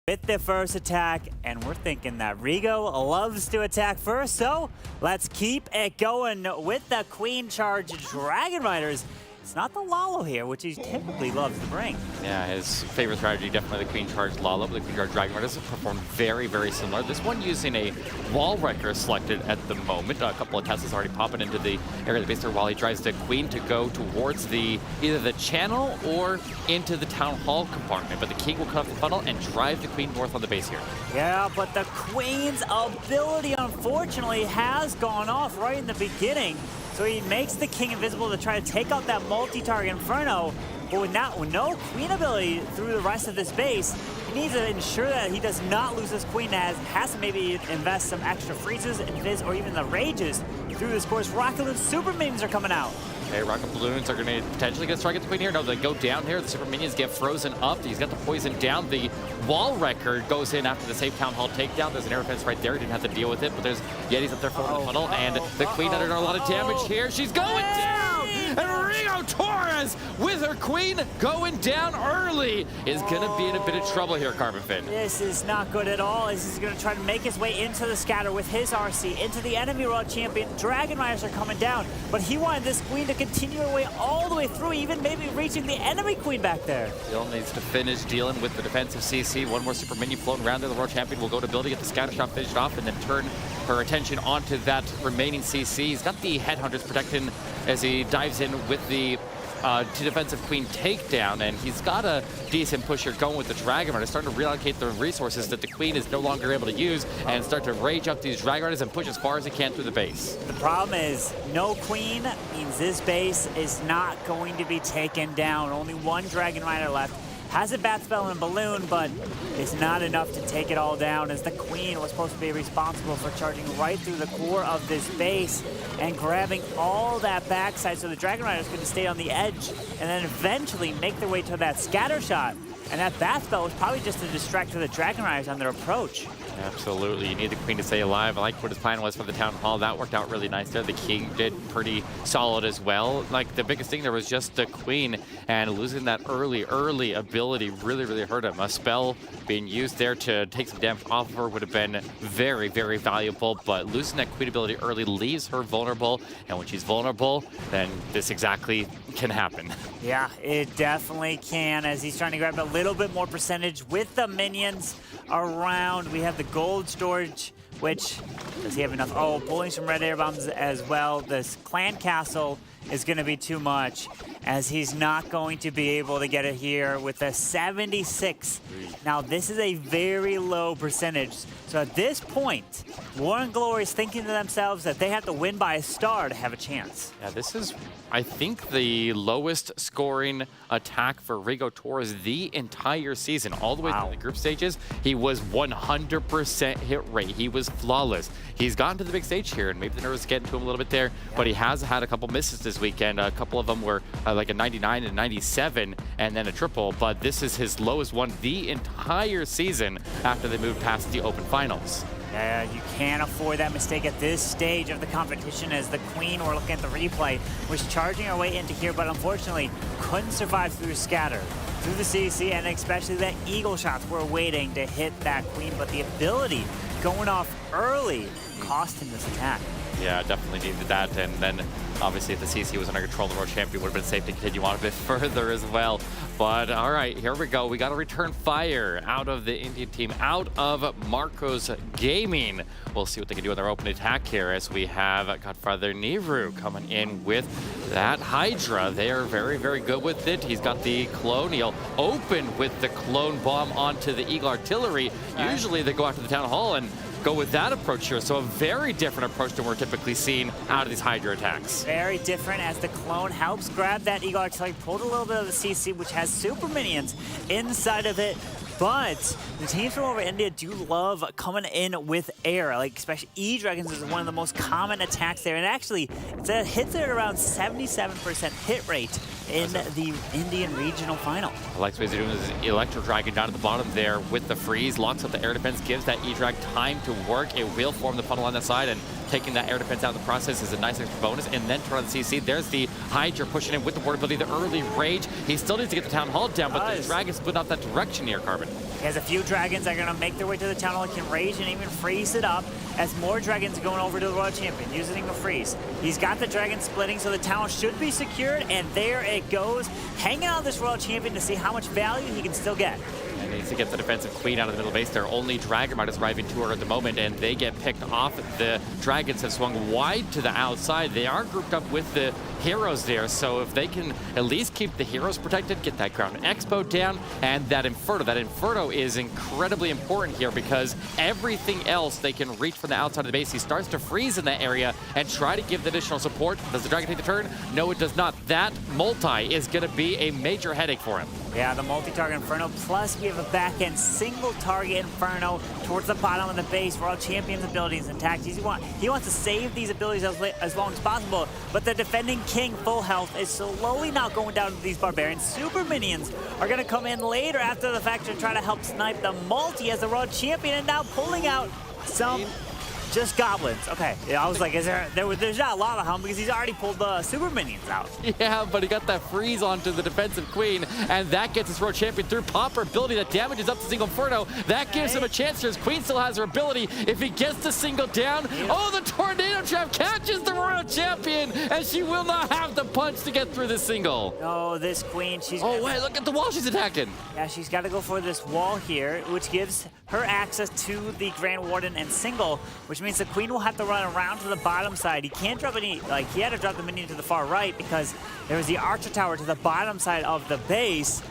with the first attack, and we're thinking that Rigo loves to attack first, so let's keep it going with the Queen Charge Dragon Riders. It's not the Lalo here, which he typically loves to bring. Yeah, his favorite strategy, definitely the Queen Charge Lalo, but the Queen Charge Dragon Riders have performed very, very similar. This one using a Wall Wrecker selected at the moment. A couple of Teslas already popping into the area of the base there while he drives the Queen to go towards either the channel or into the Town Hall compartment. But the King will cut off the funnel and drive the Queen north on the base here. Yeah, but the Queen's ability, unfortunately, has gone off right in the beginning. So he makes the King invisible to try to take out that multi-target Inferno, but with no Queen ability through the rest of this base, he needs to ensure that he does not lose this Queen, has to maybe invest some extra freezes, invis, or even the rages through this course. Rocket Balloon Super Minions are coming out. Okay, Rocket Balloons are going to potentially get a strike at the Queen here. No, they go down here. The Super Minions get frozen up. He's got the poison down. The Wall Wrecker goes in after the safe Town Hall takedown. There's an air defense right there. He didn't have to deal with it, but there's Yetis up there for the funnel, and the Queen under a lot of damage here. She's going down! And Rio Torres, with her Queen going down early, is going to be in a bit of trouble here, Carbon Fin. This is not good at all. This is going to try to make his way into the scatter with his RC, into the enemy world champion. Dragon Riders are coming down, but he wanted this Queen to continue her way all the way through, even maybe reaching the enemy Queen back there. Still needs to finish dealing with the defensive CC. One more Super Minion floating around there. The world champion will go to building, get the scatter shot finished off, and then turn her attention onto that remaining CC. He's got the Headhunters protecting as he dives in with the defensive Queen takedown, and he's got a decent pusher going with the Dragon Riders, starting to reallocate the resources that the Queen is no longer able to use and start to rage up these Dragon Riders and push as far as he can through the base. The problem is no Queen means this base is not going to be taken down. Only one Dragon Rider left. Has a Bat Spell and Balloon, but it's not enough to take it all down, as the Queen was supposed to be responsible for charging right through the core of this base and grabbing all that backside, so the Dragon Riders could stay on the edge and then eventually make their way to that scatter shot. And that Bat Spell was probably just to distract the Dragon Riders on their approach. Absolutely. You need the Queen to stay alive. I like what his plan was for the Town Hall. That worked out really nice there. The King did pretty solid as well. Like, the biggest thing there was just the Queen, and losing that early ability really hurt him. A spell being used there to take some damage off of her would have been very, very valuable, but losing that Queen ability early leaves her vulnerable, and when she's vulnerable, then this exactly can happen. Yeah, it definitely can, as he's trying to grab a little bit more percentage with the minions around. We have the gold storage, which, does he have enough? Oh, pulling some red air bombs as well. This clan castle is going to be too much, as he's not going to be able to get it here with a 76. Now, this is a very low percentage. So at this point, War and Glory is thinking to themselves that they have to win by a star to have a chance. Yeah, this is, I think, the lowest scoring attack for Rigo Torres the entire season. All the way through the group stages, he was 100% hit rate. He was flawless. He's gotten to the big stage here, and maybe the nerves getting to him a little bit there, but he has had a couple misses this weekend. A couple of them were like a 99 and 97, and then a triple, but this is his lowest one the entire season after they moved past the open finals. Yeah, you can't afford that mistake at this stage of the competition, as the Queen, we're looking at the replay, was charging her way into here, but unfortunately couldn't survive through scatter, through the CC, and especially that eagle shots were waiting to hit that Queen, but the ability going off early cost him this attack. Yeah, definitely needed that, and then obviously if the CC was under control, the world champion would have been safe to continue on a bit further as well. But all right, here we go. We got to return fire out of the Indian team, out of Marcos Gaming. We'll see what they can do on their open attack here, as we have Godfather Niru coming in with that Hydra. They are very good with it. He's got the clone. He'll open with the clone bomb onto the Eagle Artillery. Usually they go after the Town Hall and go with that approach here. So a very different approach than we're typically seeing out of these Hydra attacks. Very different, as the clone helps grab that Eagle Artillery, pulled a little bit of the CC, which has super minions inside of it. But the teams from over India do love coming in with air, like especially E-Dragons is one of the most common attacks there. And actually, it hits at around 77% hit rate in the Indian regional final. I like what he's doing is Electro Dragon down at the bottom there with the freeze, locks up the air defense, gives that E-Drag time to work. It will form the funnel on the side, and taking that air defense out of the process is a nice extra bonus. And then turn on the CC. There's the Hydra pushing in with the portability, the early rage. He still needs to get the Town Hall down, but the Dragon split out that direction here, Carbon. He has a few dragons that are going to make their way to the town hall. He can rage and even freeze it up as more dragons are going over to the Royal Champion using a freeze. He's got the dragon splitting, so the town should be secured, and there it goes. Hanging on this Royal Champion to see how much value he can still get. And needs to get the defensive queen out of the middle base. Their only dragon might is arriving to her at the moment, and they get picked off. The dragons have swung wide to the outside. They are grouped up with the heroes there, so if they can at least keep the heroes protected, get that ground expo down, and that inferno is incredibly important here because everything else they can reach from the outside of the base. He starts to freeze in that area and try to give the additional support. Does the dragon take the turn? No, it does not. That multi is going to be a major headache for him. Yeah, the multi-target Inferno, plus we have a back-end single-target Inferno towards the bottom of the base. Royal Champion's abilities intact. He wants to save these abilities as long as possible, but the defending King, full health, is slowly not going down to these Barbarians. Super Minions are going to come in later after the fact to try to help snipe the multi as the Royal Champion, and now pulling out some... just goblins. Okay, yeah, I was like, there's not a lot of them because he's already pulled the super minions out. Yeah, but he got that freeze onto the defensive queen, and that gets his Royal Champion through Popper ability that damages up to single Inferno. That gives him a chance here. His queen still has her ability. If he gets the single down, oh, the tornado trap catches the Royal Champion, and she will not have the punch to get through the single. No, this queen, she's... Oh, wait, look at the wall she's attacking. Yeah, she's got to go for this wall here, which gives her access to the Grand Warden and single, which means the queen will have to run around to the bottom side. He can't drop any, like, he had to drop the minion to the far right because there was the archer tower to the bottom side of the base.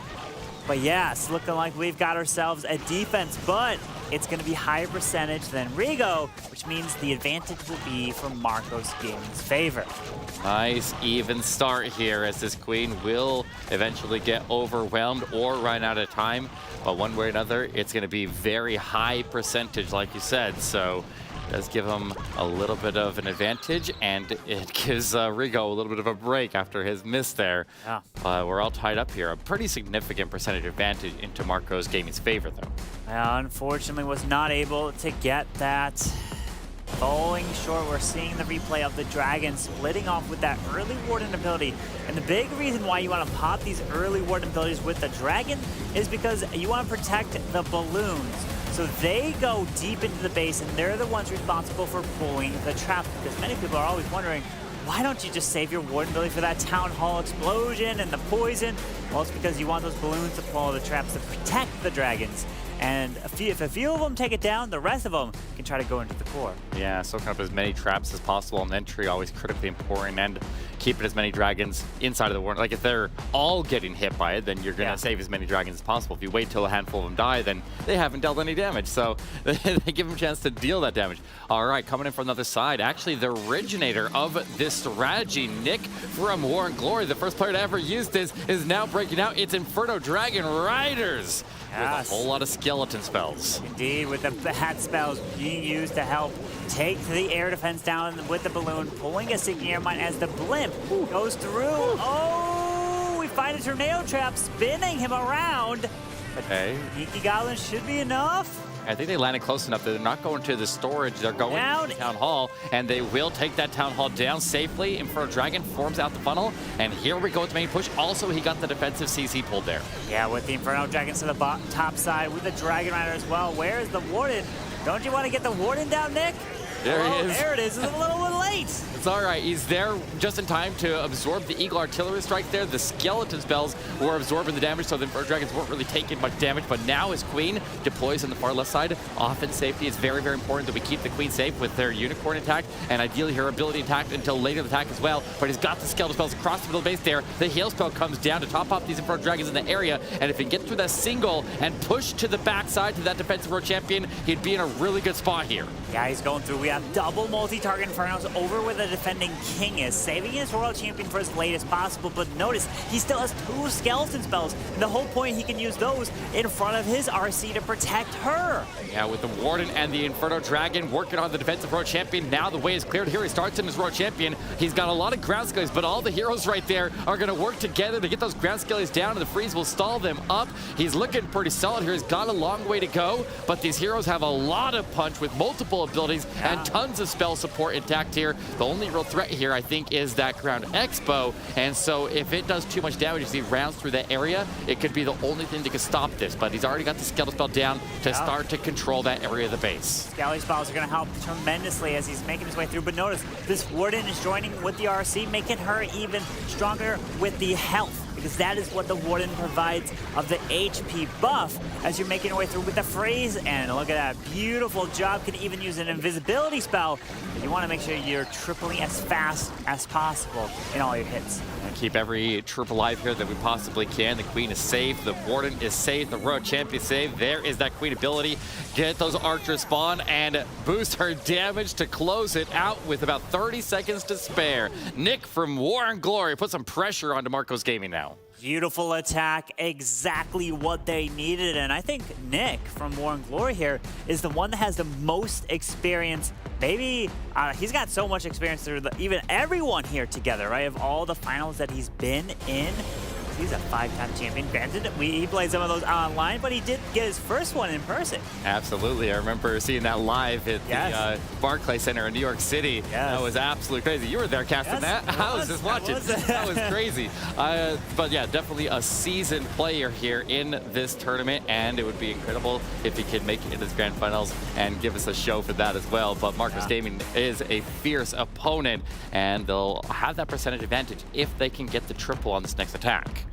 But yes, looking like we've got ourselves a defense, but it's going to be higher percentage than Rigo, which means the advantage will be for Marcos Gaming's favor. Nice even start here as this queen will eventually get overwhelmed or run out of time. But one way or another, it's going to be very high percentage, like you said. So it does give him a little bit of an advantage, and it gives Rigo a little bit of a break after his miss there. Yeah. We're all tied up here. A pretty significant percentage advantage into Marcos Gaming's favor, though. Unfortunately, was not able to get that. Falling short, we're seeing the replay of the dragon splitting off with that early warden ability. And the big reason why you want to pop these early warden abilities with the dragon is because you want to protect the balloons. So they go deep into the base, and they're the ones responsible for pulling the trap. Because many people are always wondering, why don't you just save your warden ability for that town hall explosion and the poison? Well, it's because you want those balloons to pull the traps to protect the dragons. And if a few of them take it down, the rest of them can try to go into the core. Yeah, soaking up as many traps as possible on entry, always critically important, and keeping as many dragons inside of the warden. Like, if they're all getting hit by it, then you're going to save as many dragons as possible. If you wait till a handful of them die, then they haven't dealt any damage. So they give them a chance to deal that damage. All right, coming in from the other side, actually the originator of this strategy, Nick from War and Glory, the first player to ever use this, is now breaking out. It's Inferno Dragon Riders. Yes. With a whole lot of skeleton spells. Indeed, with the bat spells being used to help take the air defense down with the balloon, pulling a sinking air mine as the blimp goes through. Oh, we find a tornado trap spinning him around. Okay. Geeky Goblin should be enough. I think they landed close enough that they're not going to the storage. They're going to the town hall, and they will take that town hall down safely. Inferno Dragon forms out the funnel, and here we go with the main push. Also, he got the defensive CC pulled there. Yeah, with the Inferno Dragons to the top side, with the Dragon Rider as well. Where is the Warden? Don't you want to get the Warden down, Nick? There he is. There it is. It's a little bit late. It's all right. He's there just in time to absorb the Eagle Artillery Strike there. The skeleton spells were absorbing the damage, so the Inferno Dragons weren't really taking much damage. But now his Queen deploys on the far left side. Offense safety is very, very important that we keep the Queen safe with their Unicorn intact, and ideally her ability intact until later in the attack as well. But he's got the skeleton spells across the middle of the base there. The Hail Spell comes down to top off these Inferno Dragons in the area, and if he gets through that single and push to the backside to that defensive Royal Champion, he'd be in a really good spot here. Yeah, he's going through. We have double multi-target Infernos over where the defending King is, saving his Royal Champion for as late as possible. But notice, he still has 2 skeleton spells, and the whole point, he can use those in front of his RC to protect her. Yeah, with the Warden and the Inferno Dragon working on the defensive Royal Champion, now the way is cleared. Here he starts in his Royal Champion. He's got a lot of ground skellies, but all the heroes right there are going to work together to get those ground skellies down, and the freeze will stall them up. He's looking pretty solid here. He's got a long way to go, but these heroes have a lot of punch with multiple abilities and tons of spell support intact here. The only real threat here, I think, is that ground expo. And so if it does too much damage as he rounds through that area, it could be the only thing that could stop this. But he's already got the skeletal spell down to start to control that area of the base. Skelly spells are going to help tremendously as he's making his way through. But notice, this Warden is joining with the RC, making her even stronger with the health, because that is what the Warden provides of the HP buff as you're making your way through with the freeze. And look at that, beautiful job. Can even use an invisibility spell, but you want to make sure you're tripling as fast as possible in all your hits. And keep every troop alive here that we possibly can. The Queen is safe, the Warden is safe, the Royal Champion is safe. There is that Queen ability. Get those archers spawn and boost her damage to close it out with about 30 seconds to spare. Nick from War and Glory put some pressure onto Marcos Gaming now. Beautiful attack, exactly what they needed. And I think Nick from War and Glory here is the one that has the most experience. Maybe he's got so much experience through even everyone here together, right? Of all the finals that he's been in. He's a 5-time champion. Granted, he played some of those online, but he did get his first one in person. Absolutely. I remember seeing that live at the Barclays Center in New York City. Yes. That was absolutely crazy. You were there casting that. I was just watching. That was crazy. But yeah, definitely a seasoned player here in this tournament, and it would be incredible if he could make it into this grand finals and give us a show for that as well. But Marcos Gaming is a fierce opponent, and they'll have that percentage advantage if they can get the triple on this next attack.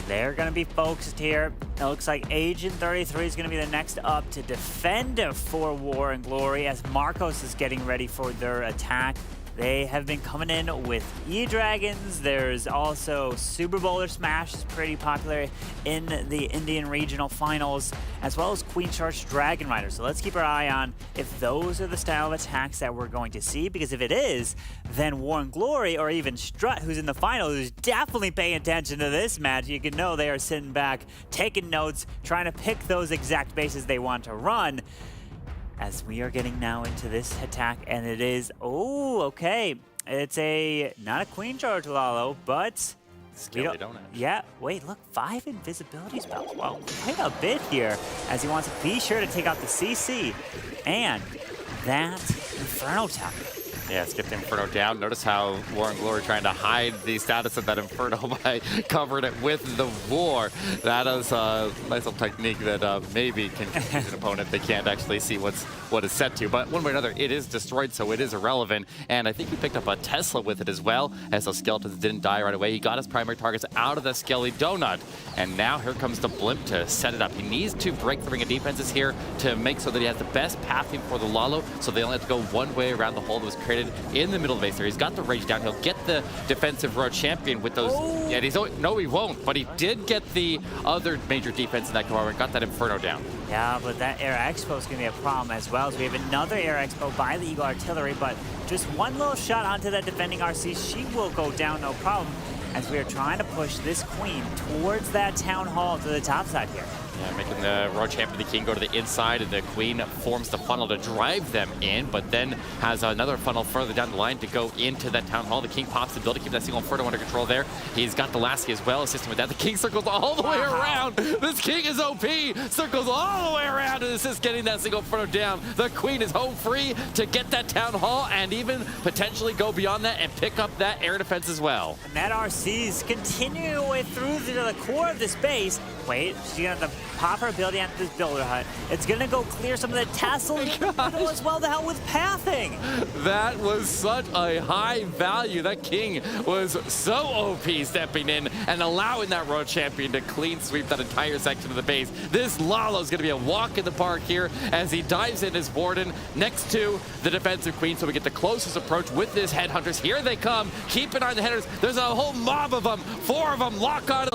They're going to be focused here. It looks like Agent 33 is going to be the next up to defend for War and Glory as Marcos is getting ready for their attack. They have been coming in with E-Dragons. There's also Super Bowler Smash, is pretty popular in the Indian Regional Finals, as well as Queen Charge Dragon Rider. So let's keep our eye on if those are the style of attacks that we're going to see, because if it is, then War and Glory, or even Strut, who's in the final, who's definitely paying attention to this match, you can know they are sitting back, taking notes, trying to pick those exact bases they want to run. As we are getting now into this attack, and it is, okay. It's not a Queen Charge Lalo, but Skelly donut. Yeah, wait, look, 5 invisibility spells. Well, quite a bit here, as he wants to be sure to take out the CC and that Inferno Tower. Yeah, skip the Inferno down. Notice how War and Glory trying to hide the status of that Inferno by covering it with the War. That is a nice little technique that maybe can confuse an opponent. They can't actually see what is set to. But one way or another, it is destroyed, so it is irrelevant. And I think he picked up a Tesla with it as well, as those skeletons didn't die right away. He got his primary targets out of the Skelly Donut. And now here comes the Blimp to set it up. He needs to break the ring of defenses here to make so that he has the best pathing for the Lalo, so they only have to go one way around the hole that was created in the middle of the base there. He's got the rage down. He'll get the defensive Road Champion with those. Yeah, no, he won't. But he did get the other major defense in that compartment. Got that Inferno down. Yeah, but that Air Expo is going to be a problem as well. So we have another Air Expo by the Eagle Artillery, but just one little shot onto that defending RC. She will go down, no problem, as we are trying to push this Queen towards that Town Hall to the top side here. Yeah, making the Road Champion, the King, go to the inside, and the Queen forms the funnel to drive them in, but then has another funnel further down the line to go into that Town Hall. The King pops the build to keep that single Inferno under control there. He's got the Lasky as well, assisting with that. The King circles all the way around. This King is OP, circles all the way around and assists getting that single Inferno down. The Queen is home free to get that Town Hall and even potentially go beyond that and pick up that air defense as well. And that RC's continuing her way through to the core of this base. Wait, she's going to have to pop her ability onto this builder hut. It's going to go clear some of the tassel as well to help with pathing. That was such a high value. That King was so OP stepping in and allowing that Road Champion to clean sweep that entire section of the base. This Lalo's going to be a walk in the park here as he dives in as Warden next to the defensive Queen, so we get the closest approach with this Headhunters. Here they come. Keep an eye on the Headhunters. There's a whole mob of them. 4 of them lock on.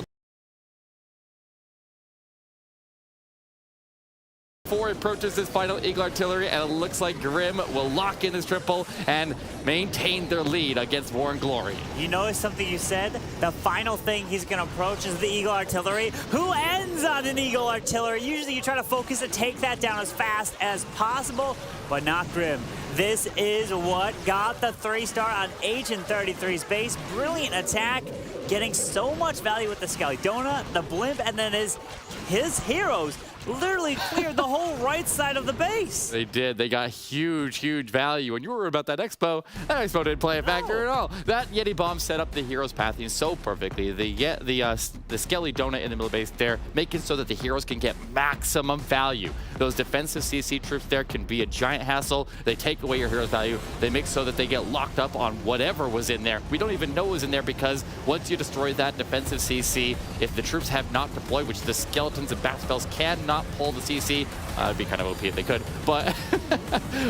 4 approaches this final Eagle Artillery, and it looks like Grim will lock in his triple and maintain their lead against War and Glory. You notice something you said? The final thing he's going to approach is the Eagle Artillery. Who ends on an Eagle Artillery? Usually you try to focus to take that down as fast as possible, but not Grim. This is what got the 3-star on Agent 33's base. Brilliant attack, getting so much value with the Skelly Donut, the Blimp, and then his heroes literally cleared the whole right side of the base. They did. They got huge value. And you were about that Expo. That Expo didn't play a factor at all. That Yeti Bomb set up the hero's pathing so perfectly. The Skelly Donut in the middle of the base there, making so that the heroes can get maximum value. Those defensive CC troops there can be a giant hassle. They take away your hero's value. They make so that they get locked up on whatever was in there. We don't even know what was in there because once you destroy that defensive CC, if the troops have not deployed, which the skeletons and bat spells cannot pull the CC, it'd be kind of OP if they could, but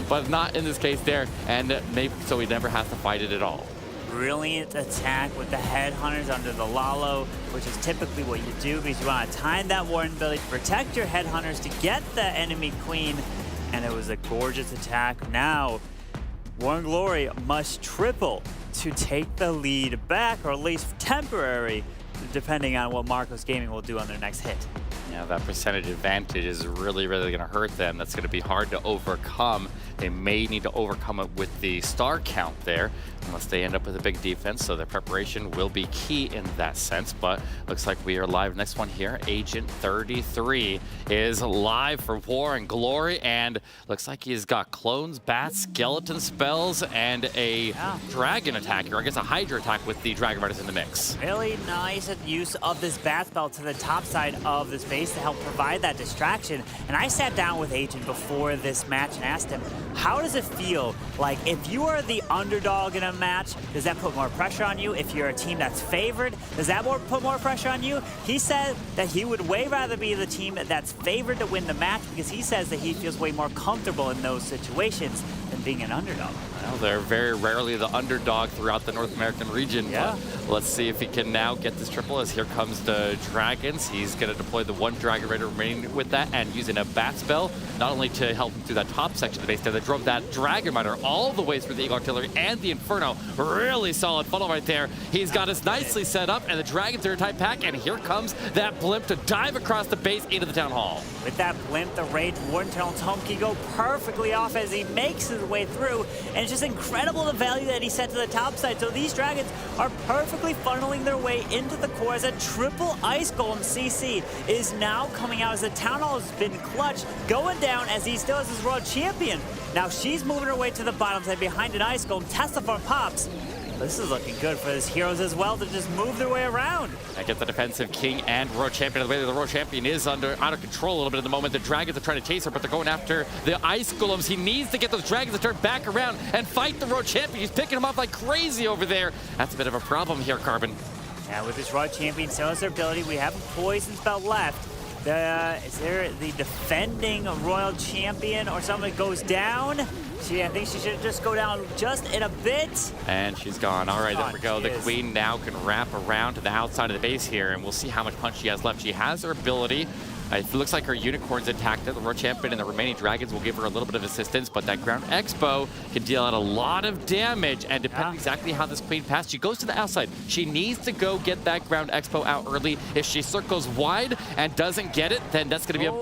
but not in this case there, and maybe so he never has to fight it at all. Brilliant attack with the headhunters under the Lalo, which is typically what you do because you want to time that Warden ability to protect your headhunters to get the enemy queen, and it was a gorgeous attack. Now, Warren Glory must triple to take the lead back, or at least temporary, depending on what Marcos Gaming will do on their next hit. Yeah, that percentage advantage is really going to hurt them. That's going to be hard to overcome. They may need to overcome it with the star count there, unless they end up with a big defense, so their preparation will be key in that sense. But looks like we are live. Next one here, Agent 33 is live for War and Glory, and looks like he's got clones, bats, skeleton spells, and a dragon attack, or I guess a Hydra attack with the Dragon Riders in the mix. Really nice use of this bat spell to the top side of this base to help provide that distraction. And I sat down with Agent before this match and asked him, how does it feel like if you are the underdog in a match, does that put more pressure on you? If you're a team that's favored, does that put more pressure on you? He said that he would way rather be the team that's favored to win the match because he says that he feels way more comfortable in those situations than being an underdog. Well, they're very rarely the underdog throughout the North American region. Yeah. But let's see if he can now get this triple, as here comes the Dragons. He's going to deploy the one Dragon Raider remaining with that and using a bat spell, not only to help him through that top section of the base there, that drove that Dragon Rider all the way through the Eagle Artillery and the Inferno. Really solid funnel right there. He's got us nicely set up, and the Dragons are a tight pack, and here comes that blimp to dive across the base into the Town Hall. With that blimp, the Rage Warden Tunnel Tome can go perfectly off as he makes his way through, and it's just incredible the value that he set to the top side. So these Dragons are perfectly funneling their way into the core as a triple Ice Golem CC is now coming out as the Town Hall has been clutch, going down as he still has his World Champion. Now she's moving her way to the bottom side behind an Ice Golem. Testaform pops. This is looking good for his heroes as well to just move their way around. I get the defensive king and World Champion. The way that the World Champion is out of control a little bit at the moment. The Dragons are trying to chase her, but they're going after the Ice Golems. He needs to get those Dragons to turn back around and fight the World Champion. He's picking him up like crazy over there. That's a bit of a problem here, Carbon. Yeah, with this World Champion, so is their ability. We have a poison spell left. Is there the defending Royal Champion or something that goes down? I think she should just go down just in a bit. And she's gone. All right, there we go. The Queen now can wrap around to the outside of the base here, and we'll see how much punch she has left. She has her ability. It looks like her Unicorn's intact. The World Champion and the remaining Dragons will give her a little bit of assistance, but that Ground Expo can deal out a lot of damage, and depending exactly how this Queen passed, she goes to the outside. She needs to go get that Ground Expo out early. If she circles wide and doesn't get it, then that's going to be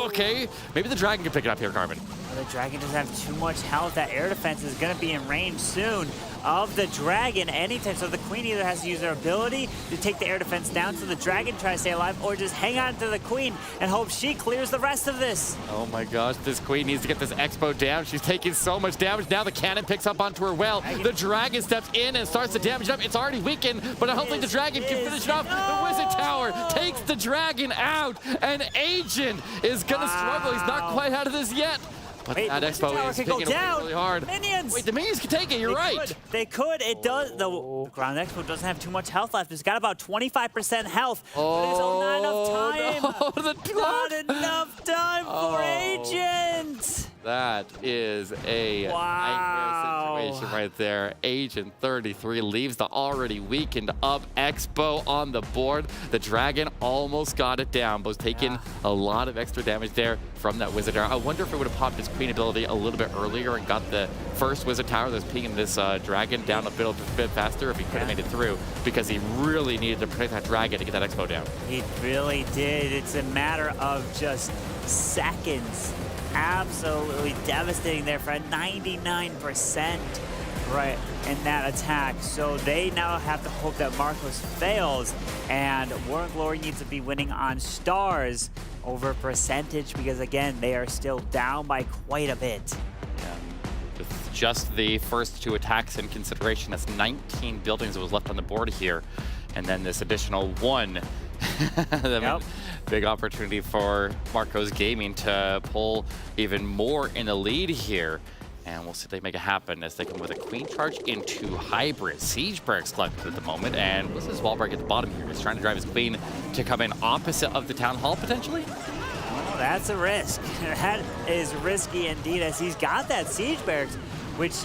okay. Maybe the Dragon can pick it up here, Carbon. The Dragon doesn't have too much health. That air defense is going to be in range soon of the Dragon anytime. So the Queen either has to use her ability to take the air defense down so the Dragon tries to stay alive, or just hang on to the Queen and hope she clears the rest of this. Oh my gosh, this Queen needs to get this Expo down. She's taking so much damage. Now the cannon picks up onto her well. The Dragon steps in and starts to damage it up. It's already weakened, but hopefully the Dragon can finish it off. The Wizard Tower takes the Dragon out, and Agent is going to struggle. He's not quite out of this yet. But wait, that Expo is picking up really hard. Minions! Wait, the Minions can take it, you're right. They could. It does. The Ground Expo doesn't have too much health left. It's got about 25% health. Oh, but there's not enough time. No, not enough time for Agent. That is a nightmare situation right there. Agent 33 leaves the already weakened up Expo on the board. The Dragon almost got it down, but was taking a lot of extra damage there from that Wizard Tower. I wonder if it would have popped his Queen ability a little bit earlier and got the first Wizard Tower that's pinging this Dragon down a bit faster, if he could have made it through, because he really needed to protect that Dragon to get that Expo down. He really did. It's a matter of just seconds. Absolutely devastating there for a 99% right in that attack. So they now have to hope that Marcos fails, and War and Glory needs to be winning on stars, over percentage because, again, they are still down by quite a bit. Yeah. With just the first 2 attacks in consideration, that's 19 buildings that was left on the board here. And then this additional 1. Yep. Big opportunity for Marco's Gaming to pull even more in the lead here. And we'll see if they make it happen as they come with a queen charge into hybrid. Siege Barracks collected at the moment, and what's this wall break at the bottom here? He's trying to drive his queen to come in opposite of the town hall potentially? Oh, that's a risk. That is risky indeed, as he's got that Siege Barracks, which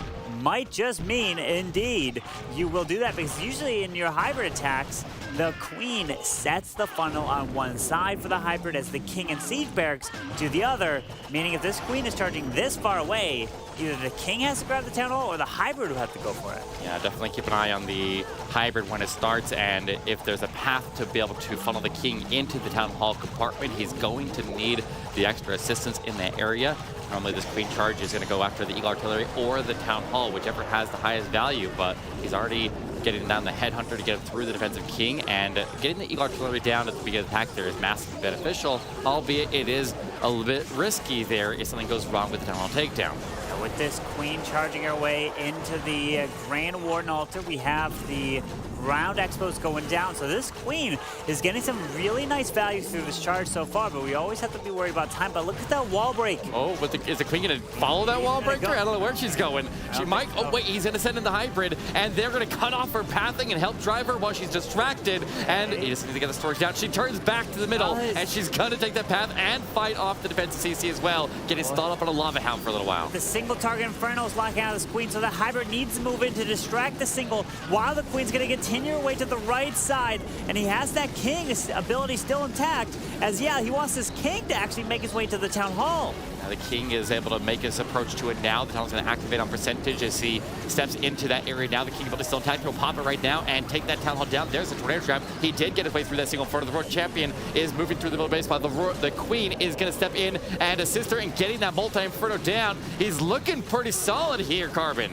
might just mean, indeed, you will do that, because usually in your hybrid attacks, the queen sets the funnel on one side for the hybrid as the king and Siege Barracks do the other, meaning if this queen is charging this far away, either the king has to grab the town hall or the hybrid will have to go for it. Yeah, definitely keep an eye on the hybrid when it starts, and if there's a path to be able to funnel the king into the town hall compartment, he's going to need the extra assistance in that area. Normally this queen charge is going to go after the Eagle Artillery or the town hall, whichever has the highest value, but he's already getting down the headhunter to get him through the defensive king, and getting the Eagle Artillery down at the beginning of the attack there is massively beneficial, albeit it is a little bit risky there if something goes wrong with the town hall takedown. With this queen charging her way into the Grand Warden altar, we have the ground expos going down. So this queen is getting some really nice value through this charge so far, but we always have to be worried about time. But look at that wall break. Oh, but is the queen going to follow that wall breaker? I don't know where she's going. She might. Oh, wait, he's going to send in the hybrid, and they're going to cut off her pathing and help drive her while she's distracted. And he just needs to get the storage down. She turns back to the middle, and she's going to take that path and fight off the defensive CC as well, getting stalled up on a lava hound for a little while. The single target Inferno is locking out this queen, so the hybrid needs to move in to distract the single while the queen's going to continue her way to the right side, and he has that king ability still intact, as yeah, he wants this king to actually make his way to the town hall. Now the king is able to make his approach to it now. The town hall's going to activate on percentage as he steps into that area now. The king ability still intact. He'll pop it right now and take that town hall down. There's a tornado trap. He did get his way through that single front of the world champion is moving through the middle base, while the queen is going to step in and assist her in getting that multi-inferno down. He's looking pretty solid here, Carbon.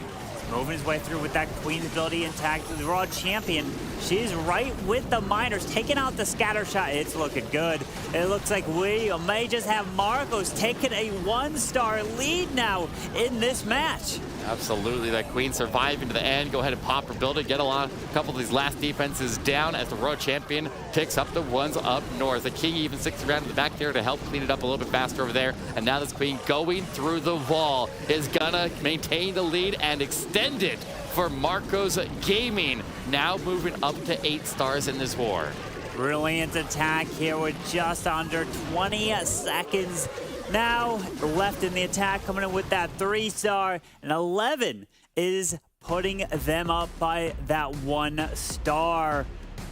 Moving his way through with that queen's ability intact. The raw champion, she's right with the miners, taking out the scatter shot. It's looking good. It looks like we may just have Marcos taking a 1-star lead now in this match. Absolutely, that queen surviving to the end. Go ahead and pop her building, get a couple of these last defenses down as the Royal Champion picks up the ones up north. The king even sticks around in the back there to help clean it up a little bit faster over there. And now this queen going through the wall is gonna maintain the lead and extend it for Marco's Gaming, now moving up to 8 stars in this war. Brilliant attack here with just under 20 seconds now left in the attack, coming in with that 3-star, and 11 is putting them up by that 1-star.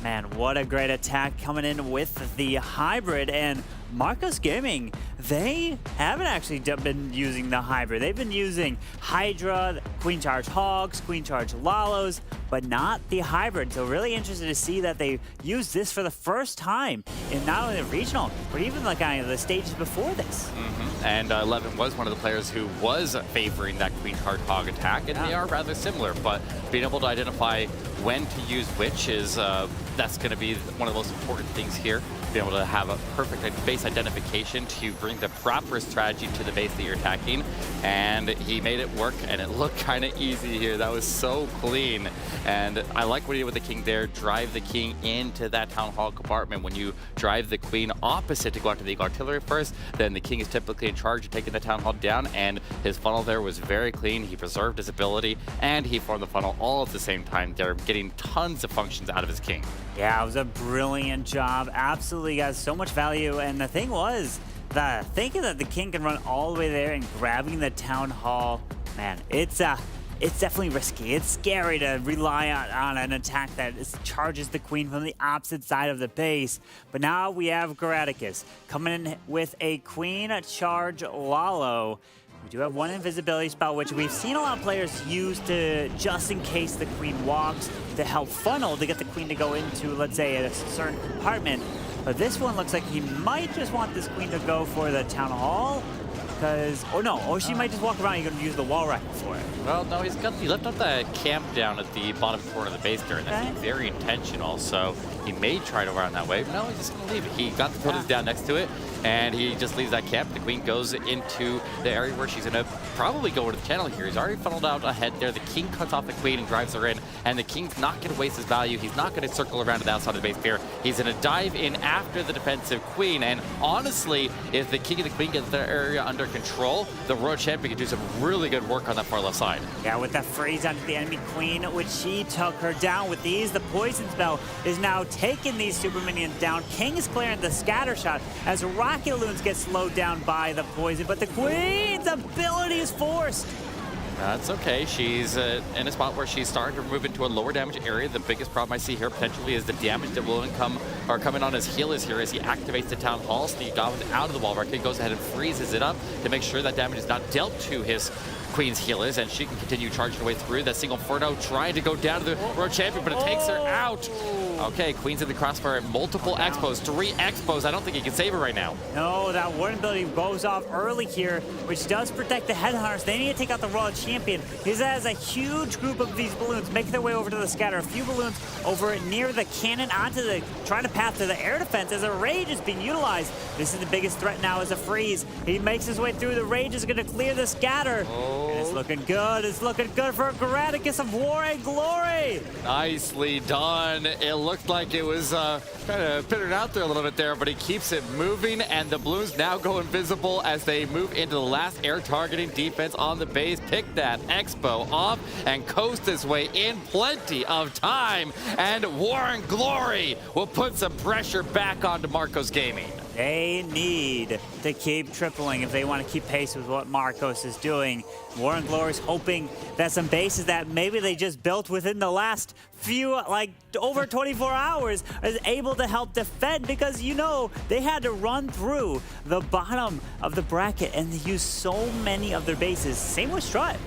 Man, what a great attack coming in with the hybrid, and Marcos Gaming, they haven't actually been using the hybrid. They've been using Hydra, Queen Charge Hogs, Queen Charge Lalos, but not the hybrid. So really interested to see that they use this for the first time in not only the regional, but even like kind of the stages before this. And 11 was one of the players who was favoring that Queen Charge Hog attack, and they are rather similar, but being able to identify when to use which is, that's going to be one of the most important things here. Being able to have a perfect base identification to bring the proper strategy to the base that you're attacking, and he made it work, and it looked kind of easy here. That was so clean, and I like what he did with the king there. Drive the king into that town hall compartment. When you drive the queen opposite to go after the Eagle Artillery first, then the king is typically in charge of taking the town hall down, and his funnel there was very clean. He preserved his ability, and he formed the funnel all at the same time. They're getting tons of functions out of his king. Yeah, it was a brilliant job. Absolutely, guys, so much value. And the thing was, thinking that the king can run all the way there and grabbing the town hall, man, it's definitely risky. It's scary to rely on an attack that charges the queen from the opposite side of the base. But now we have Geraticus coming in with a queen charge Lalo. We do have one invisibility spell, which we've seen a lot of players use to, just in case the queen walks, to help funnel to get the queen to go into, let's say, a certain compartment. But this one looks like he might just want this queen to go for the town hall, because, or no, or she might just walk around. You're going to use the wall rifle for it. Well, no, he left up the camp down at the bottom corner of the base there, and that's very intentional. So He may try to run that way. No, he's just going to leave it. He got the pillars down next to it, and he just leaves that camp. The queen goes into the area where she's going to probably go to the channel here. He's already funneled out ahead there. The king cuts off the queen and drives her in, and the king's not going to waste his value. He's not going to circle around to the outside of the base here. He's going to dive in after the defensive queen, and honestly, if the king and the queen get their area under control, the Royal Champion can do some really good work on that far left side. Yeah, with that freeze onto the enemy queen, which she took her down with these. The poison spell is now taking these super minions down. King is clearing the scatter shot as rocket loons get slowed down by the poison, but the queen's ability is forced. That's okay. She's in a spot where she's starting to move into a lower damage area. The biggest problem I see here potentially is the damage that will come in on his healers here as he activates the Town Hall. Steve Goblin out of the wall bracket, goes ahead and freezes it up to make sure that damage is not dealt to his Queen's healers, and she can continue charging her way through. That single Inferno trying to go down to the World Champion, but it takes her out. Okay, Queen's in the crossfire at multiple expos, 3 expos. I don't think he can save her right now. No, that warden ability goes off early here, which does protect the headhunters. They need to take out the Royal Champion. He has a huge group of these balloons making their way over to the scatter. A few balloons over near the cannon onto the, trying to path to the air defense as a rage is being utilized. This is the biggest threat now as a freeze. He makes his way through. The rage is going to clear the scatter. And it's looking good. It's looking good for Graticus of War and Glory. Nicely done. It looked like it was kind of pittered out there a little bit there, but he keeps it moving, and the balloons now go invisible as they move into the last air targeting defense on the base. Pick that expo off and coast his way in. Plenty of time, and War and Glory will put some pressure back onto Marcos Gaming. They need to keep tripling if they want to keep pace with what Marcos is doing. War and Glory is hoping that some bases that maybe they just built within the last few, like over 24 hours, is able to help defend, because, you know, they had to run through the bottom of the bracket and they used so many of their bases. Same with Strut.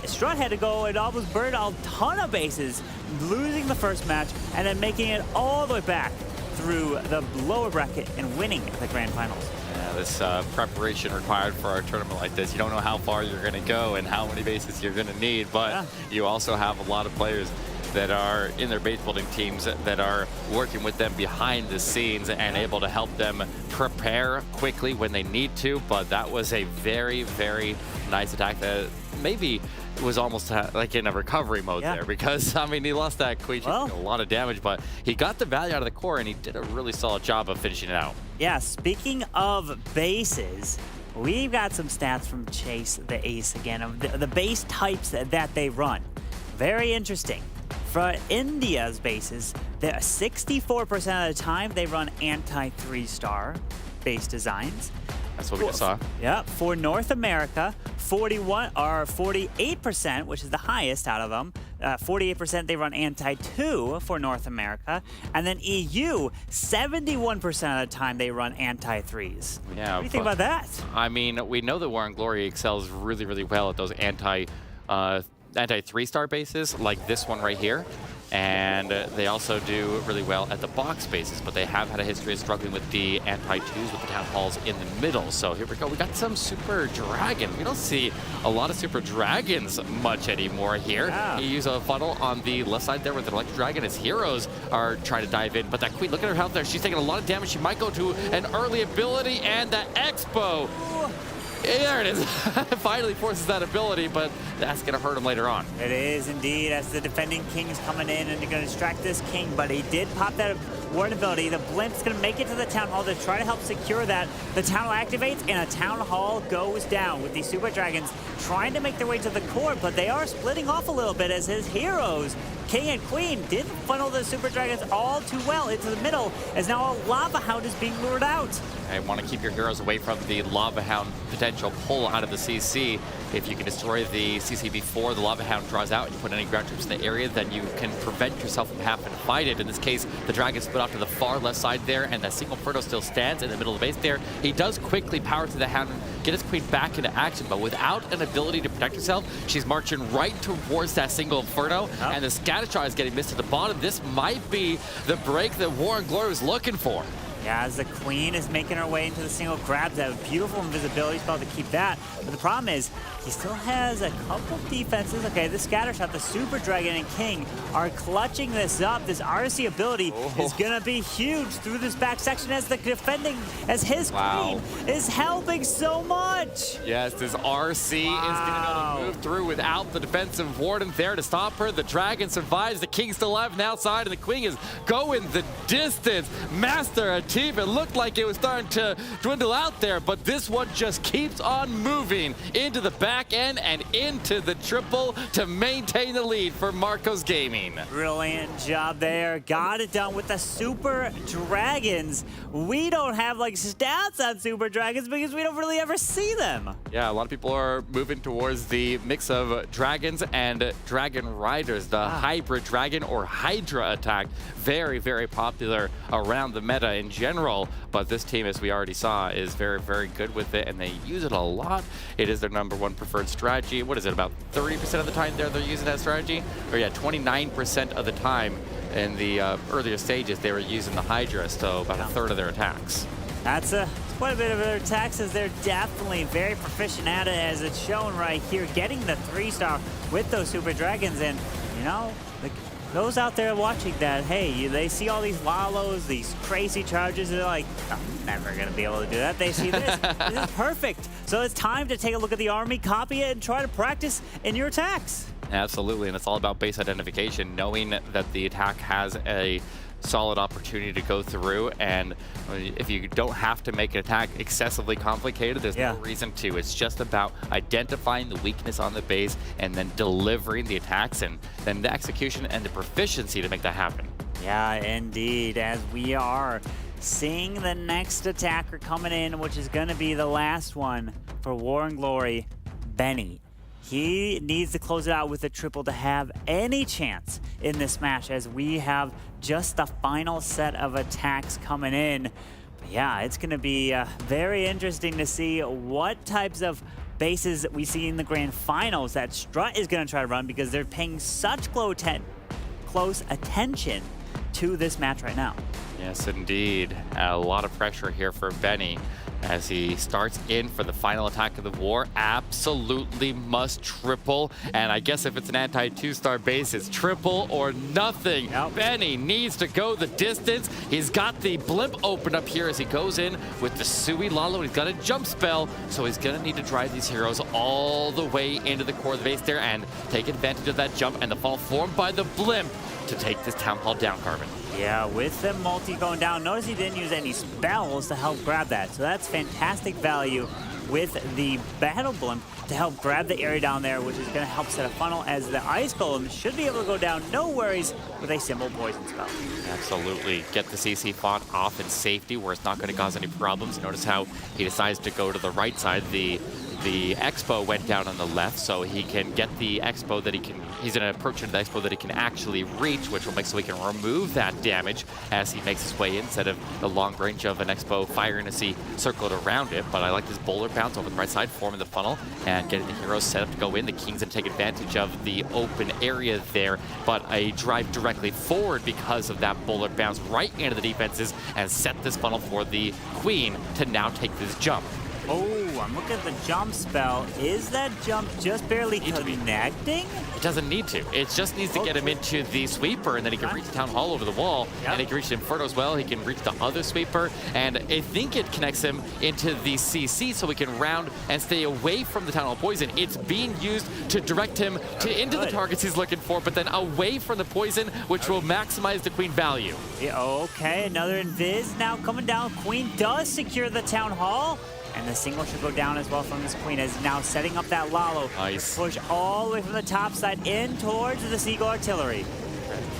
Strut had to go and almost burn a ton of bases, losing the first match and then making it all the way back through the lower bracket and winning the grand finals. Yeah, this preparation required for a tournament like this. You don't know how far you're going to go and how many bases you're going to need, but you also have a lot of players that are in their base building teams that are working with them behind the scenes and able to help them prepare quickly when they need to. But that was a very, very nice attack that maybe was almost like in a recovery mode there, because, I mean, he lost that queen, a lot of damage, but he got the value out of the core and he did a really solid job of finishing it out. Yeah, speaking of bases, we've got some stats from Chase the Ace again of the base types that they run. Very interesting. For India's bases, 64% of the time they run anti-3-star base designs. That's what we just saw. Yeah, for North America, 48%, which is the highest out of them. 48% they run anti-2 for North America, and then EU, 71% of the time they run anti-3s. Yeah. What do you think about that? I mean, we know that War and Glory excels really, really well at those anti-3-star bases, like this one right here. And they also do really well at the box bases, but they have had a history of struggling with the anti-2s with the Town Halls in the middle. So here we go. We got some Super Dragon. We don't see a lot of Super Dragons much anymore here. Yeah. You use a funnel on the left side there with the Electric Dragon. His heroes are trying to dive in, but that Queen, look at her health there. She's taking a lot of damage. She might go to an early ability, and the Expo. There it is. Finally forces that ability, but that's going to hurt him later on. It is indeed, as the defending king is coming in and they're going to distract this king, but he did pop that ward ability. The blimp's going to make it to the Town Hall to try to help secure that. The Town Hall activates and a Town Hall goes down with these Super Dragons trying to make their way to the core, but they are splitting off a little bit as his heroes, King and Queen, didn't funnel the Super Dragons all too well into the middle, as now a Lava Hound is being lured out. I want to keep your heroes away from the Lava Hound potential pull out of the CC. If you can destroy the CC before the Lava Hound draws out and you put any ground troops in the area, then you can prevent yourself from having to fight it. In this case, the Dragon split off to the far left side there, and that single Inferno still stands in the middle of the base there. He does quickly power to the Hound, get his Queen back into action, but without an ability to protect herself, she's marching right towards that single Inferno, and the Scatter Shot is getting missed at the bottom. This might be the break that War and Glory was looking for. Yeah, as the queen is making her way into the single, grabs that beautiful invisibility spell to keep that. But the problem is, he still has a couple defenses. Okay, the scatter shot, the Super Dragon and King are clutching this up. This RC ability is gonna be huge through this back section as the defending, as his queen is helping so much. Yes, this RC is gonna be able to move through without the defensive warden there to stop her. The dragon survives, the King's still alive on the outside, and the queen is going the distance. Master Atif, it looked like it was starting to dwindle out there, but this one just keeps on moving into the back end and into the triple to maintain the lead for Marcos Gaming. Brilliant job there. Got it done with the Super Dragons. We don't have like stats on Super Dragons because we don't really ever see them. Yeah, a lot of people are moving towards the mix of dragons and dragon riders, the hybrid dragon or Hydra attack. Very, very popular around the meta in general, but this team, as we already saw, is very, very good with it, and they use it a lot. It is their #1 preferred strategy. What is it, about 30% of the time they're using that strategy? Or yeah, 29% of the time in the earlier stages, they were using the Hydra, so about a third of their attacks. That's quite a bit of their attacks, as they're definitely very proficient at it, as it's shown right here, getting the 3-star with those Super Dragons. And, you know, those out there watching that, hey, they see all these Lalos, these crazy charges, and they're like, I'm never going to be able to do that. They see this. This is perfect. So it's time to take a look at the army, copy it, and try to practice in your attacks. Absolutely, and it's all about base identification, knowing that the attack has a solid opportunity to go through, and if you don't have to make an attack excessively complicated, there's no reason to. It's just about identifying the weakness on the base and then delivering the attacks, and then the execution and the proficiency to make that happen. Yeah, indeed, as we are seeing the next attacker coming in, which is going to be the last one for War and Glory, Benny. He needs to close it out with a triple to have any chance in this match, as we have just the final set of attacks coming in. But yeah, it's going to be very interesting to see what types of bases we see in the grand finals that Strut is going to try to run, because they're paying such close attention to this match right now. Yes, indeed. A lot of pressure here for Benny as he starts in for the final attack of the war. Absolutely must triple. And I guess if it's an anti-2-star base, it's triple or nothing. Yep. Benny needs to go the distance. He's got the blimp open up here as he goes in with the Sui Lalo. He's got a jump spell, so he's going to need to drive these heroes all the way into the core of the base there and take advantage of that jump and the fall formed by the blimp to take this Town Hall down, Carbon. Yeah, with the multi going down, notice he didn't use any spells to help grab that. So that's fantastic value with the Battle Blimp to help grab the area down there, which is going to help set a funnel, as the Ice Golem should be able to go down, no worries, with a simple poison spell. Absolutely. Get the CC font off in safety where it's not going to cause any problems. Notice how he decides to go to the right side. The Expo went down on the left, so he can get the Expo that he's going to approach into the Expo that he can actually reach, which will make so he can remove that damage as he makes his way in, instead of the long range of an Expo firing as he circled around it. But I like this bowler bounce over the right side, forming the funnel and getting the heroes set up to go in. The King's going to take advantage of the open area there, but a drive directly forward because of that bowler bounce right into the defenses and set this funnel for the Queen to now take this jump. Oh, I'm looking at the jump spell. Is that jump just barely connecting? It doesn't need to. It just needs to get him into the sweeper, and then he can reach the Town Hall over the wall, and he can reach the Inferno as well. He can reach the other sweeper, and I think it connects him into the CC so he can round and stay away from the Town Hall poison. It's being used to direct him into the targets he's looking for, but then away from the poison, which will maximize the Queen value. Yeah, okay, another Invis now coming down. Queen does secure the Town Hall. And the single should go down as well from this Queen, as now setting up that Lalo. Nice. Push all the way from the top side in towards the Seagull Artillery.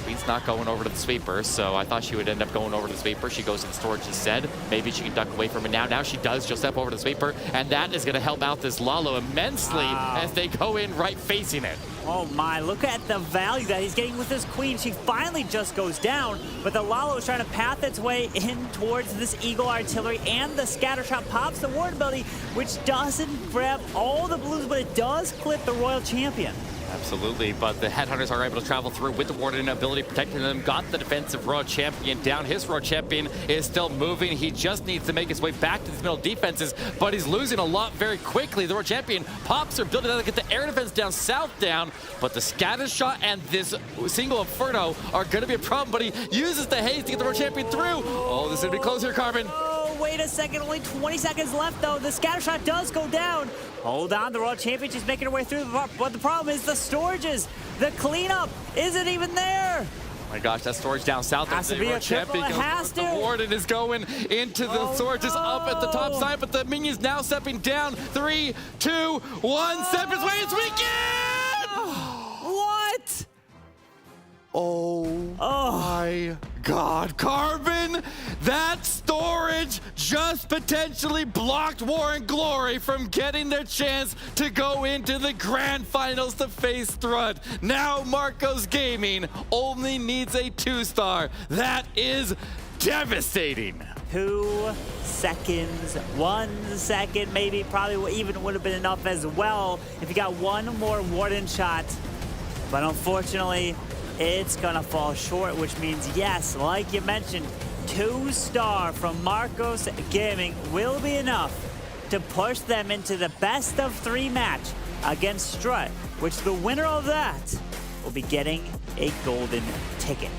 Queen's not going over to the sweeper, so I thought she would end up going over to the sweeper. She goes in storage instead. Maybe she can duck away from it now. Now she does. She'll step over to the sweeper, and that is going to help out this Lalo immensely as they go in right facing it. Oh my, look at the value that he's getting with this Queen. She finally just goes down, but the Lalo is trying to path its way in towards this Eagle Artillery, and the Scatter Shot pops the ward ability, which doesn't grab all the blues, but it does clip the Royal Champion. Absolutely, but the Headhunters are able to travel through with the Warden ability protecting them. Got the defensive World Champion down. His World Champion is still moving. He just needs to make his way back to these middle defenses, but he's losing a lot very quickly. The World Champion pops her building out to get the air defense down, south down, but the scatter shot and this single Inferno are going to be a problem, but he uses the haze to get the World Champion through. Oh, this is going to be close here, Carbon. Wait a second, only 20 seconds left though. The scatter shot does go down. Hold on, the World Champion just making her way through. But the problem is the storages. The cleanup isn't even there. Oh my gosh, that storage down south. Has to be a triple, it has to. The Warden is going into the storages up at the top side, but the Minions now stepping down. 3, 2, 1, Steppers away, it's weekend! What? Oh my God, Carbon! That storage just potentially blocked War and Glory from getting their chance to go into the grand finals to face Strut. Now Marcos Gaming only needs a 2-star. That is devastating. 2 seconds, 1 second, maybe probably even would have been enough as well if you got one more Warden shot. But unfortunately, it's gonna fall short, which means yes, like you mentioned, 2-star from Marcos Gaming will be enough to push them into the best of 3 match against Strut, which the winner of that will be getting a golden ticket.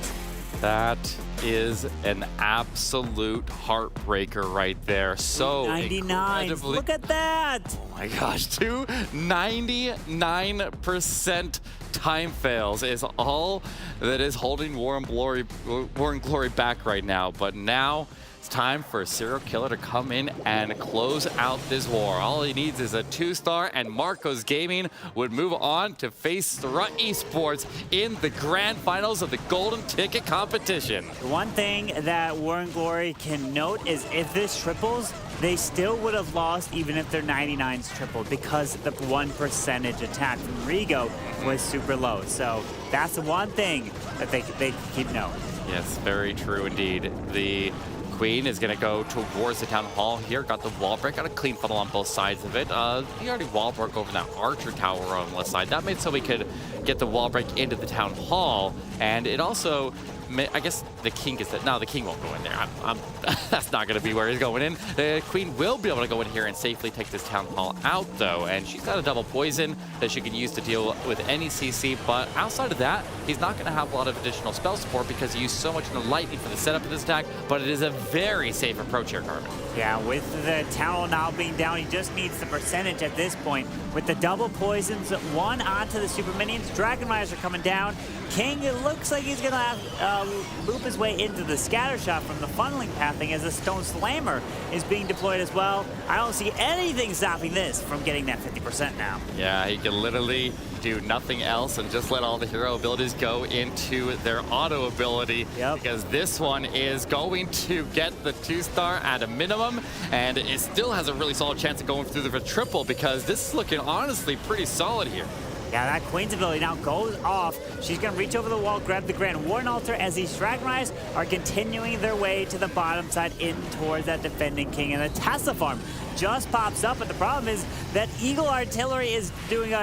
That is an absolute heartbreaker right there. So 99. Look at that. Oh my gosh, 99% time fails is all that is holding War and Glory back right now. But now it's time for a serial killer to come in and close out this war. All he needs is a 2-star, and Marcos Gaming would move on to face Strut Esports in the grand finals of the Golden Ticket competition. One thing that War and Glory can note is if this triples, they still would have lost even if their 99s tripled because the 1% attack from Rigo was super low. So that's the one thing that they keep note. Yes, very true indeed. The Queen is going to go towards the Town Hall here. Got the wall break. Got a clean funnel on both sides of it. He already wall broke over that Archer Tower on the left side. That made so we could get the wall break into the Town Hall. And it also, I guess the King gets that. No, the King won't go in there. That's not going to be where he's going in. The Queen will be able to go in here and safely take this Town Hall out, though. And she's got a double poison that she can use to deal with any CC. But outside of that, he's not going to have a lot of additional spell support because he used so much in the lightning for the setup of this attack. But it is a very safe approach here, Carbon. Yeah, with the Town Hall now being down, he just needs the percentage at this point. With the double poisons, 1 onto the Super Minions. Dragon Riders are coming down. King, it looks like he's going to have loop his way into the scatter shot from the funneling pathing as a Stone Slammer is being deployed as well. I don't see anything stopping this from getting that 50% now. Yeah, he can literally do nothing else and just let all the hero abilities go into their auto ability. Yep. Because this one is going to get the 2-star at a minimum, and it still has a really solid chance of going through the triple because this is looking honestly pretty solid here. Yeah, that Queen's ability now goes off. She's going to reach over the wall, grab the Grand Warden Altar as these Dragon Riders are continuing their way to the bottom side in towards that defending King. And the Tesla Farm just pops up, but the problem is that Eagle Artillery is doing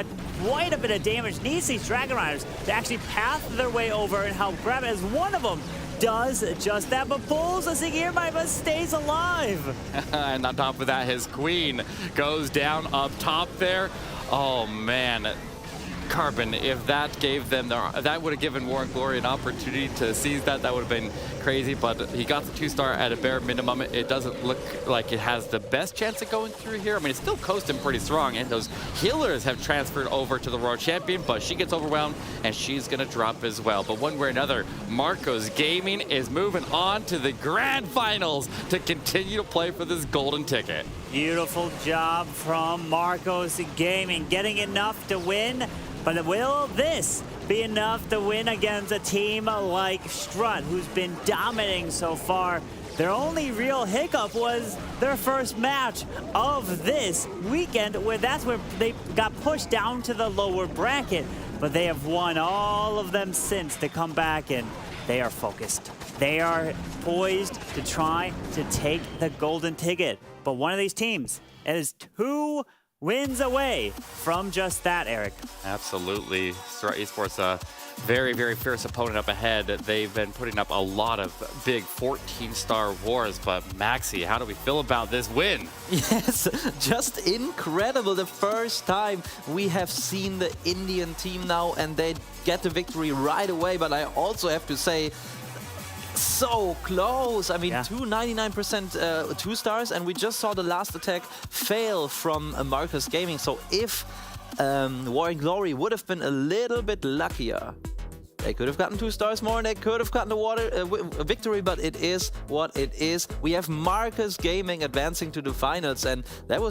quite a bit of damage. Needs these Dragon Riders to actually path their way over and help grab it as one of them does just that, but pulls a Sigir by but stays alive. And on top of that, his Queen goes down up top there. Oh, man. Carbon, if that gave them that would have given War and Glory an opportunity to seize that, that would have been crazy, but he got the 2-star at a bare minimum. It doesn't look like it has the best chance of going through here. I mean, it's still coasting pretty strong, and those healers have transferred over to the World Champion, but she gets overwhelmed, and she's going to drop as well. But one way or another, Marcos Gaming is moving on to the grand finals to continue to play for this golden ticket. Beautiful job from Marcos Gaming, getting enough to win. But will this be enough to win against a team like Strut, who's been dominating so far? Their only real hiccup was their first match of this weekend, where that's where they got pushed down to the lower bracket. But they have won all of them since to come back, and they are focused. They are poised to try to take the golden ticket. But one of these teams is 2 wins away from just that, Eric. Absolutely. Star Esports, a very, very fierce opponent up ahead. They've been putting up a lot of big 14-star wars, but Maxi, how do we feel about this win? Yes, just incredible. The first time we have seen the Indian team now, and they get the victory right away. But I also have to say, so close. I mean, yeah. 299% 2 stars, and we just saw the last attack fail from Marcus Gaming. So if Warring Glory would have been a little bit luckier, they could have gotten 2 stars more, and they could have gotten a victory, but it is what it is. We have Marcus Gaming advancing to the finals, and that was